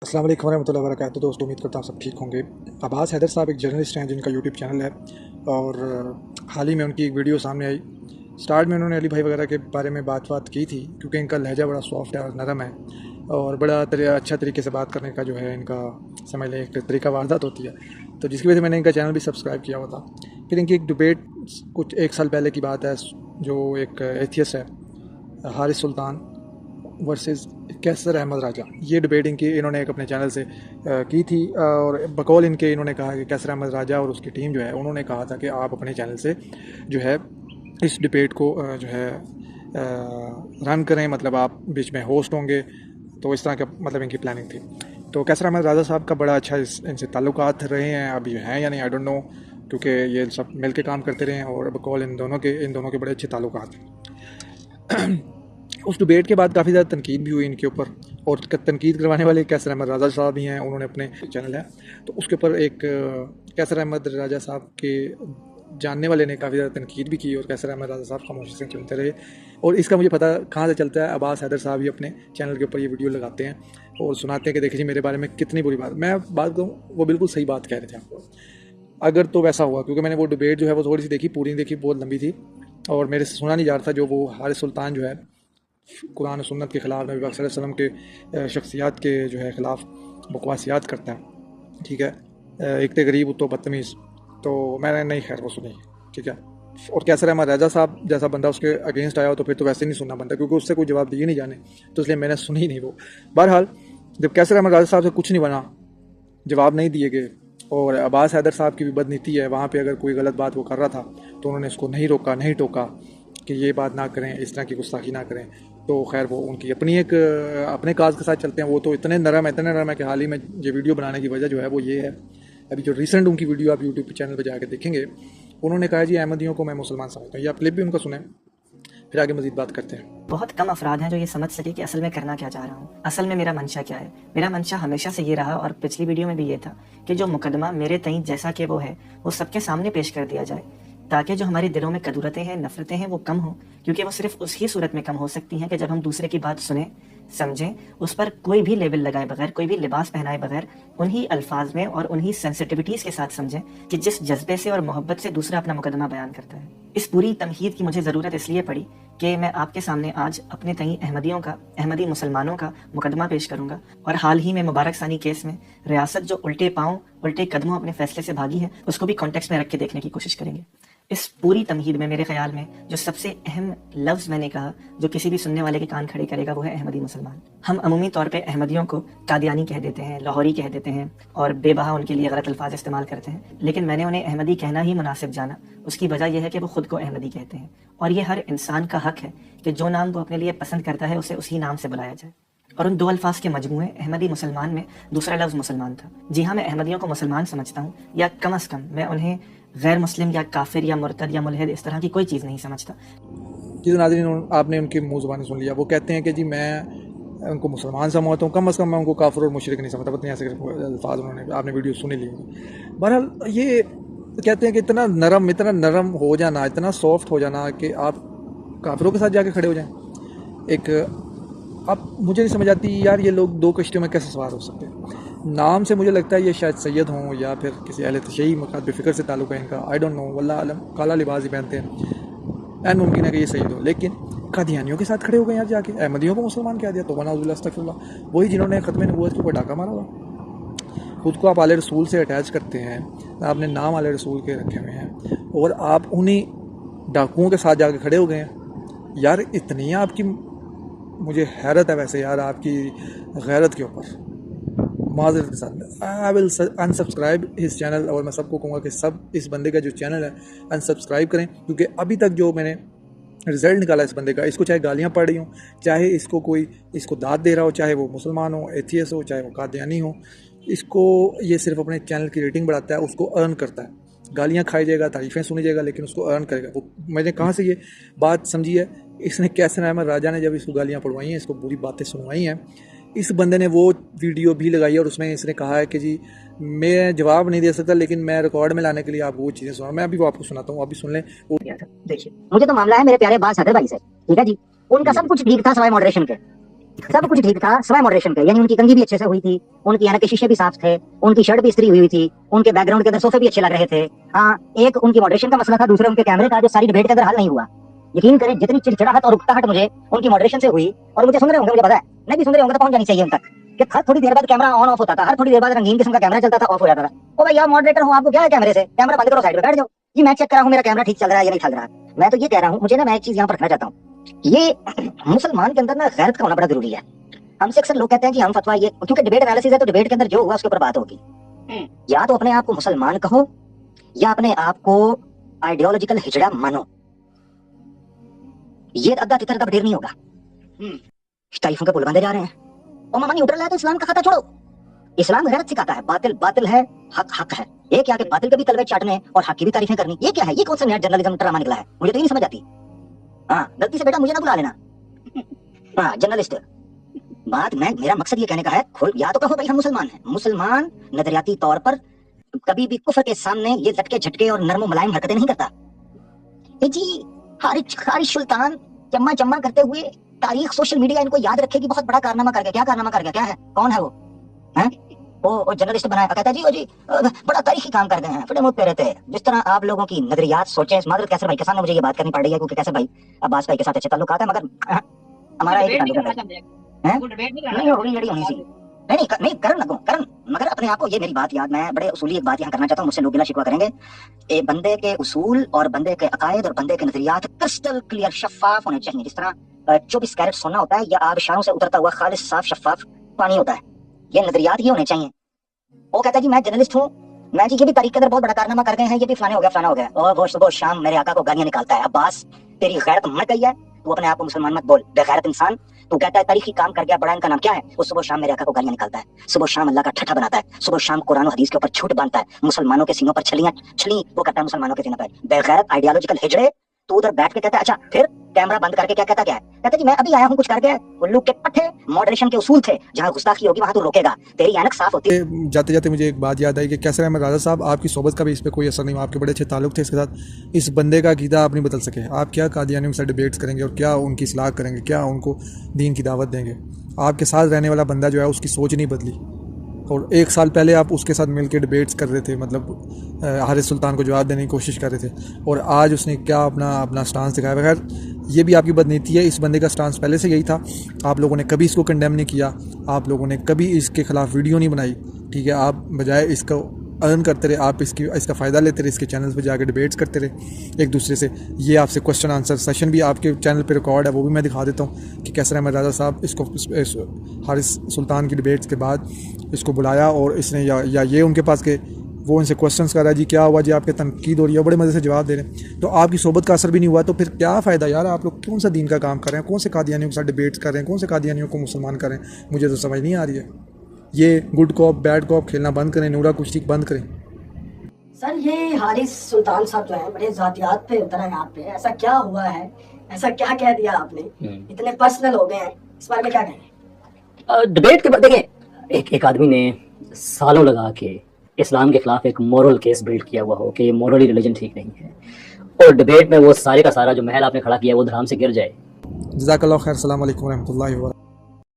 अस्सलाम वालेकुम रहमतुल्लाहि व बरकातहू। दोस्तों, उम्मीद करता हूँ सब ठीक होंगे। अब्बास हैदर साहब एक जर्नलिस्ट हैं जिनका यूट्यूब चैनल है और हाल ही में उनकी एक वीडियो सामने आई। स्टार्ट में उन्होंने अली भाई वगैरह के बारे में बात की थी क्योंकि इनका लहजा बड़ा सॉफ्ट है और नरम है और बड़ा अच्छा तरीके से बात करने का जो है इनका समझ लें एक तरीका वारदात होती है, तो जिसकी वजह से मैंने इनका चैनल भी सब्सक्राइब किया हुआ था। फिर इनकी एक डिबेट कुछ एक साल पहले की बात है, जो एक एथियस है हारिस सुल्तान वर्सेस कैसर अहमद राजा, ये डिबेट इन्होंने एक अपने चैनल से की थी और बकौल इनके इन्होंने कहा कि कैसर अहमद राजा और उसकी टीम जो है उन्होंने कहा था कि आप अपने चैनल से जो है इस डिबेट को जो है रन करें, मतलब आप बीच में होस्ट होंगे, तो इस तरह का मतलब इनकी प्लानिंग थी। तो कैसर अहमद राजा साहब का बड़ा अच्छा इनसे ताल्लुकात रहे हैं, अभी हैं या नहीं आई डोंट नो, क्योंकि ये सब मिल के काम करते रहे हैं और बकौल इन दोनों के बड़े अच्छे ताल्लुकात हैं। उस डिबेट के बाद काफ़ी ज़्यादा तनकीद भी हुई इनके ऊपर, और तनकीद करवाने वाले कैसर अहमद राजा साहब भी हैं, उन्होंने अपने चैनल है तो उसके ऊपर एक कैसर अहमद राजा साहब के जानने वाले ने काफ़ी ज़्यादा तनकीद भी की और कैसर अहमद राजा साहब खामोशी से चलते रहे। और इसका मुझे पता कहाँ से चलता है, अब्बास हैदर साहब ही अपने चैनल के ऊपर ये वीडियो लगाते हैं और सुनाते हैं कि देखिए जी मेरे बारे में कितनी बुरी बात। मैं बात कहूँ वो बिल्कुल सही बात कह रहे थे आपको, अगर तो वैसा हुआ, क्योंकि मैंने वो डिबेट जो है वो थोड़ी सी देखी, पूरी नहीं देखी, बहुत लंबी थी और मेरे से सुना नहीं जा रहा था। जो वो हारिस सुल्तान जो है कुरान और सुन्नत के ख़िलाफ़, नबी पाक सल्लल्लाहु अलैहि वसल्लम के शख्सियात के जो है ख़िलाफ़ बकवासियात करता है, ठीक है, एक तो गरीब तो बदतमीज़, तो मैंने नहीं खैर वो सुनी, ठीक है। और कैसर अहमद राजा साहब जैसा बंदा उसके अगेंस्ट आया हो तो फिर तो वैसे नहीं सुनना बनता, क्योंकि उससे कोई जवाब दिए नहीं जाने, तो इसलिए मैंने सुनी ही नहीं वो। बहरहाल जब कैसर अहमद राजा साहब से कुछ नहीं बना, जवाब नहीं दिए गए, और अब्बास हैदर साहब की भी बदनीति है, वहाँ पे अगर कोई गलत बात वो कर रहा था तो उन्होंने उसको नहीं रोका, नहीं टोका कि ये बात ना करें, इस तरह की गुस्ताखी ना करें। तो खैर वो उनकी अपनी एक अपने काज के साथ चलते हैं, वो तो इतने नरम है कि हाल ही में ये वीडियो बनाने की वजह जो है वो ये है, अभी जो रिसेंट उनकी वीडियो आप यूट्यूब चैनल पर जाकर देखेंगे, उन्होंने कहा जी अहमदियों को मैं मुसलमान समझता हूँ। ये आप क्लिप भी उनका सुने, फिर आगे मजीद बात करते हैं। बहुत कम अफराद हैं जो ये समझ सके कि असल में करना क्या चाह रहा हूँ, असल में मेरा मंशा क्या है। मेरा मंशा हमेशा से ये रहा और पिछली वीडियो में भी ये था कि जो मुकदमा मेरे तईं जैसा कि वो है वो सबके सामने पेश कर दिया जाए, ताकि जो हमारे दिलों में कदूरतें हैं, नफरतें हैं, वो कम हो, क्योंकि वो सिर्फ उसी सूरत में कम हो सकती हैं कि जब हम दूसरे की बात सुने, समझें, उस पर कोई भी लेबल लगाए बगैर, कोई भी लिबास पहनाए बगैर, उन्हीं अल्फाज में और उन्हीं सेंसिटिविटीज़ के साथ समझें कि जिस जज्बे से और मोहब्बत से दूसरा अपना मुकदमा बयान करता है। इस पूरी तमहीद की मुझे ज़रूरत इसलिए पड़ी कि मैं आपके सामने आज अपने तईं अहमदी मुसलमानों का मुकदमा पेश करूंगा, और हाल ही में मुबारक सानी केस में रियासत जो उल्टे पाँव उल्टे कदमों अपने फैसले से भागी है, उसको भी कॉन्टेक्स्ट में रख के देखने की कोशिश करेंगे। इस पूरी तमहीद में मेरे ख्याल में जो सबसे अहम लफ्ज़ मैंने कहा, जो किसी भी सुनने वाले के कान खड़े करेगा, वो है अहमदी मुसलमान। हम अमूमी तौर पे अहमदियों को कादियानी कह देते हैं, लाहौरी कह देते हैं और बेबहा उनके लिए गलत अल्फाज इस्तेमाल करते हैं, लेकिन मैंने उन्हें अहमदी कहना ही मुनासिब जाना। उसकी वजह यह है कि वो खुद को अहमदी कहते हैं और ये हर इंसान का हक है कि जो नाम वो अपने लिए पसंद करता है उसे उसी नाम से बुलाया जाए। और उन दो अल्फाज के मजमूए अहमदी मुसलमान में दूसरा लफ्ज़ मुसलमान था। जी हाँ, मैं अहमदियों को मुसलमान समझता हूँ, या कम अज़ कम मैं उन्हें गैर मुस्लिम या काफिर या मुर्तद या मुल्हिद इस तरह की कोई चीज़ नहीं समझता। जी नाज़रीन, आपने उनकी मुँह ज़ुबानी सुन लिया, वो कहते हैं कि जी मैं उनको मुसलमान समझता हूँ, कम अज़ कम मैं उनको काफिर और मुशरिक नहीं समझता। पता नहीं ऐसे अल्फाज उन्होंने, आपने वीडियो सुन ली होगी। बहरहाल ये कहते हैं कि इतना नरम हो जाना, इतना सॉफ्ट हो जाना कि आप काफिरों के साथ जाके खड़े हो जाएं। एक अब मुझे नहीं समझ आती यार, ये लोग दो कश्तियों में कैसे सवार हो सकते हैं। नाम से मुझे लगता है ये शायद सैयद हों या फिर किसी अहले तशय्युई मकाद बेफ़िक्र से ताल्लुक़ है इनका, आई डोंट नो, वल्लाह आलम। काला लिबास ही पहनते हैं, एन मुमकिन है कि ये सैयद हो, लेकिन कादियानियों के साथ खड़े हो गए यार जाके, अहमदियों को मुसलमान कह दिया। तो वनाउज़ुबिल्लाह अस्तग़फिरुल्लाह, वही जिन्होंने ख़त्म नबूवत के ऊपर डाका मारा हुआ, खुद को आप आले रसूल से अटैच करते हैं, आपने नाम आले रसूल के रखे हुए हैं और आप उन्हीं डाकुओं के साथ जाके खड़े हो गए हैं यार। इतनी आपकी, मुझे हैरत है वैसे यार आपकी गैरत के ऊपर। माज़रत के साथ I will unsubscribe his channel, और मैं सबको कहूँगा कि सब इस बंदे का जो चैनल है अनसब्सक्राइब करें, क्योंकि अभी तक जो मैंने रिज़ल्ट निकाला इस बंदे का, इसको चाहे गालियाँ पड़ रही हों, चाहे इसको कोई इसको दाद दे रहा हो, चाहे वो मुसलमान हो, एथियस हो, चाहे वो कादियानी हो, इसको ये सिर्फ अपने चैनल की रेटिंग बढ़ाता है, उसको अर्न करता है। गालियाँ खाई जाएगा, तारीफ़ें सुनी जाएगा, लेकिन उसको अर्न करेगा वो। मैंने कहाँ से ये बात समझी है, इसने कैसर अहमद राजा ने जब इसको गालियाँ पढ़वाई हैं, इसको बुरी बातें सुनवाई हैं, इस बंदे ने वो वीडियो भी लगाई है और उसमें इसने कहा है कि जी मैं जवाब नहीं दे सकता, लेकिन मैं रिकॉर्ड में लाने के लिए आप वो चीज़ें सुना। मैं अभी वो आपको सुनाता हूँ, अभी सुन लें। देखिए, मुझे तो मामला है मेरे प्यारे अब्बास हैदर भाई से, ठीक है जी। उनका सब कुछ ठीक था सवाए मॉडरेशन के। सब कुछ ठीक था सिवाय मॉडरेशन के, यानी उनकी कंघी भी अच्छे से हुई थी, उनकी ऐनक के शीशे भी साफ थे, उनकी शर्ट भी इस्त्री हुई थी, उनके बैकग्राउंड के अंदर सोफे भी अच्छे लग रहे थे। हाँ, एक उनकी मॉडरेशन का मसला था, दूसरा उनके कैमरे का, जो सारी डिबेट के अंदर हल नहीं हुआ। यकीन करें जितनी चिड़चिड़ाहट और उकताहट मुझे उनकी मॉडरेशन से हुई, और मुझे सुन रहे होंगे, मुझे पता है नहीं भी सुन रहे होंगे तो पहुंच जानी चाहिए उन तक, कि हर थोड़ी देर बाद कैमरा ऑन ऑफ होता था, हर थोड़ी देर बाद रंगीन किस्म का कैमरा चलता था, ऑफ हो जाता था। ओ भाई यार मॉडरेटर हो, आपको क्या है कैमरे से, कैमरा बंद करो, साइड में बैठ जाओ, जी मैं चेक कर रहा हूँ मेरा कैमरा ठीक चल रहा है या नहीं चल रहा है। मैं तो ये कह रहा हूँ, मुझे ना मैं एक चीज यहाँ पर रखना चाहता हूँ, ये मुसलमान के अंदर ना गैरत का होना बड़ा जरूरी है। हमसे अक्सर लोग कहते हैं कि हम फतवा ये, क्योंकि डिबेट एनालिसिस है तो डिबेट के अंदर जो हुआ उसके ऊपर बात होगी। या तो अपने आप को मुसलमान कहो या अपने आप को आइडियोलॉजिकल हिजड़ा मानो, ये अद्दा तितर का ढेर नहीं होगा। तारीफों के पुल बंदे जा रहे हैं, और मामा न्यूट्रल है तो इस्लाम का खाता छोड़ो। इस्लाम गैरत सिखाता है, बातिल बातिल है, हक हक है। ये क्या कि बातिल के भी तलवे चाटने और हक की भी तारीफें करनी, ये क्या है, ये कौन सा नया जर्नलिज्म ड्रामा निकला है, मुझे तो ये नहीं समझ आती। हाँ गलती से बेटा मुझे ना बुला लेना, हाँ जर्नलिस्ट। बात मैं, मेरा मकसद ये कहने का है, खुल या तो कहो भाई हम मुसलमान हैं, मुसलमान नजरियाती तौर पर कभी भी कुफर के सामने ये लटके झटके और नरम मुलायम हरकतें नहीं करता। ये जी हारिस सुल्तान चम्मा चम्मा करते हुए तारीख सोशल मीडिया इनको याद रखेगी, बहुत बड़ा कारनामा कर गया। क्या कारनामा कर गया, क्या है, कौन है वो, हैं? वो जर्नलिस्ट बनाया, कहता है जी, ओ जी बड़ा तारीखी काम कर गए हैं, फिर मुझ पे रहते हैं। जिस तरह आप लोगों की नजरियात सोचें, मादरत कैसर भाई के सामने मुझे ये बात करनी पड़ रही है, क्योंकि कैसर भाई अब्बास भाई के साथ अच्छे ताल्लुकात है, मगर हमारा एक ताल्लुक है, नहीं होगी लड़ी होनी सी, नहीं करन लगो करन, मगर अपने आप को, ये मेरी बात याद, मैं बड़े उसूली एक बात यहाँ करना चाहता हूँ, मुझसे लोग गिला शिकवा करेंगे। ए बंदे के उसूल और बंदे के अकायद और बंदे के नजरियात क्रिस्टल क्लियर शफाफ होने चाहिए, जिस तरह 24 कैरेट सोना होता है या आबशारों से उतरता हुआ खालिस साफ शफाफ पानी होता है, ये नजरियात ही होने चाहिए। वो कहता है जी मैं जर्नलिस्ट हूँ, मैं जी ये भी तारीख के अंदर बहुत बड़ा कारनामा कर गए हैं, ये भी फलाने हो गया फलाना हो गया, और वो सुबह शाम मेरे आका को गालियां निकालता है। अब्बास तेरी गैरत मर गई है, तू अपने आप को मुसलमान मत बोल, बेगैरत इंसान। तू कहता है तारीखी काम कर गया, बड़ा इनका नाम क्या है, वो सुबह शाम मेरे आका को गालियां निकालता है, सुबह शाम अल्लाह का ठट्ठा बनाता है, सुबह शाम कुरान और हदीस के ऊपर झूठ बांधता है, मुसलमानों के सीनों पर छली वो करता है मुसलमानों के सीनों पर। बेगैरत आइडियोलॉजिकल हिजड़े, तू उधर बैठ के कहता है, अच्छा फिर कैमरा बंद करके क्या कहता क्या है, कहता जी मैं अभी आया हूँ कुछ करके, उल्लू के पट्टे मॉडरेशन के उसूल थे, जहाँ गुस्ताखी होगी वहां तू रोकेगा, तेरी ऐनक साफ होती है। जाते जाते मुझे एक बात याद आई कि कैसर अहमद राजा साहब, आपकी सोबत का भी इस पर कोई असर नहीं हुआ, आपके बड़े अच्छे ताल्लुक थे इसके साथ, इस बंदे का अकीदा आप नहीं बदल सके। आप क्या कादियानियों के साथ डिबेट्स करेंगे और क्या उनकी इस्लाह करेंगे, क्या उनको दीन की दावत देंगे। आपके साथ रहने वाला बंदा जो है उसकी सोच नहीं बदली, और 1 साल पहले आप उसके साथ मिल के डिबेट्स कर रहे थे, मतलब हारिस सुल्तान को जवाब देने की कोशिश कर रहे थे, और आज उसने क्या अपना स्टांस दिखाया। बगैर ये भी आपकी बदनीति है, इस बंदे का स्टांस पहले से यही था, आप लोगों ने कभी इसको कंडेम नहीं किया, आप लोगों ने कभी इसके ख़िलाफ़ वीडियो नहीं बनाई, ठीक है। आप बजाय इसको अर्न करते रहे, आप इसका फ़ायदा लेते रहे, इसके चैनल्स पे जाकर डिबेट्स करते रहे एक दूसरे से। ये आपसे क्वेश्चन आंसर सेशन भी आपके चैनल पे रिकॉर्ड है, वो भी मैं दिखा देता हूँ कि कैसर अहमद राजा साहब इसको हारिस सुल्तान की डिबेट्स के बाद इसको बुलाया, और इसने या ये उनके पास के वो इनसे क्वेश्चंस कर रहा है, जी क्या हुआ जी, आपके तनकीद हो रही है, बड़े मज़े से जवाब दे रहे हैं। तो आपकी सोबत का असर भी नहीं हुआ, तो फिर क्या फ़ायदा यार, आप लोग कौन सा दीन का काम कर रहे हैं, कौन से कादियानियों के साथ डिबेट्स कर रहे हैं, कौन से कादियानियों को मुसलमान कर रहे हैं, मुझे तो समझ नहीं आ रही है। ये गुड कॉप बैड कॉप खेलना बंद करें, नूरा कुश्ती बंद करें। सर ये हारिस सुल्तान साहब जो है बड़े जातियात पे उतरा है आप पे, ऐसा क्या हुआ है, ऐसा क्या कह दिया आपने, इतने पर्सनल हो गए हैं, इस बारे में क्या कहेंगे। डिबेट के बाद देखिए, एक आदमी ने सालों लगा के इस्लाम के खिलाफ एक मॉरल केस बिल्ड किया हुआ हो कि ये मॉरली रिलीजन ठीक नहीं है, और डिबेट में वो सारे का सारा जो महल आपने खड़ा किया है वो धराम से गिर जाए। जज़ाकल्लाह खैर, अस्सलाम वालेकुम रहमतुल्लाहि व बरकातहू।